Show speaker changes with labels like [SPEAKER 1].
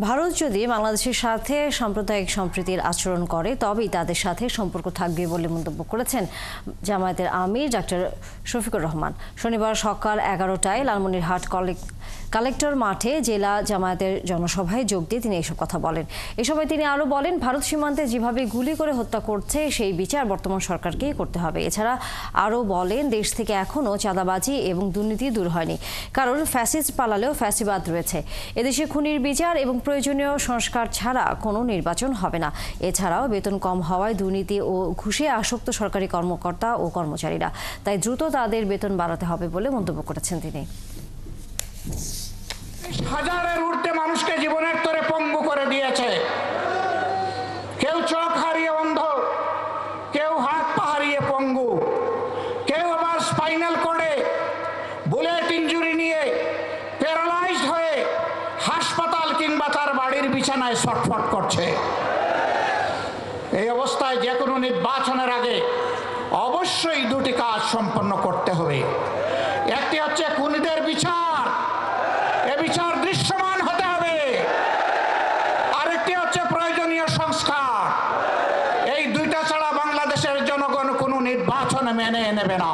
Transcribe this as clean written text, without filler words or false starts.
[SPEAKER 1] ভারত যদি বাংলাদেশের সাথে সাম্প্রদায়িক সম্প্রীতির আচরণ করে তবেই তাদের সাথে সম্পর্ক থাকবে বলে মন্তব্য করেছেন জামায়াতের আমির ডাক্তার শফিকুর রহমান। শনিবার সকাল 11টায় লালমনিরহাট কালেক্টর মাঠে জেলা জামায়াতের জনসভায় যোগ দিয়ে তিনি এসব কথা বলেন। এ সময় তিনি আরও বলেন, ভারত সীমান্তে যেভাবে গুলি করে হত্যা করছে সেই বিচার বর্তমান সরকারকেই করতে হবে। এছাড়া আরও বলেন, দেশ থেকে এখনও চাঁদাবাজি এবং দুর্নীতি দূর হয়নি, কারণ ফ্যাসিস্ট পালালেও ফ্যাসিবাদ রয়েছে। এদেশে খুনির বিচার এবং প্রয়োজনীয় সংস্কার ছাড়া কোনো নির্বাচন হবে না। এছাড়াও বেতন কম হওয়ায় দুর্নীতি ও ঘুষে আসক্ত সরকারি কর্মকর্তা ও কর্মচারীরা, তাই দ্রুত তাদের বেতন বাড়াতে হবে বলে মন্তব্য করেছেন তিনি।
[SPEAKER 2] হাজারের ঊর্ধ্বে মানুষকে জীবনের তরে পঙ্গু করে দিয়েছে। কেউ চোখ হারিয়ে অন্ধ, কেউ হাত পা হারিয়ে পঙ্গু, কেউ আবার স্পাইনাল কর্ডে বুলেট ইনজুরি নিয়ে প্যারালাইজড হয়ে হাসপাতাল কিংবা তার বাড়ির বিছানায় ছটফট করছে। এই অবস্থায় যে কোনো নির্বাচনের আগে অবশ্যই দুটি কাজ সম্পন্ন করতে হবে। একটি হচ্ছে খুনিদের বিচার, এ বিচার দৃশ্যমান হতে হবে। আরেকটি হচ্ছে প্রয়োজনীয় সংস্কার। এই দুইটা ছাড়া বাংলাদেশের জনগণ কোনো নির্বাচন মেনে নেবে না।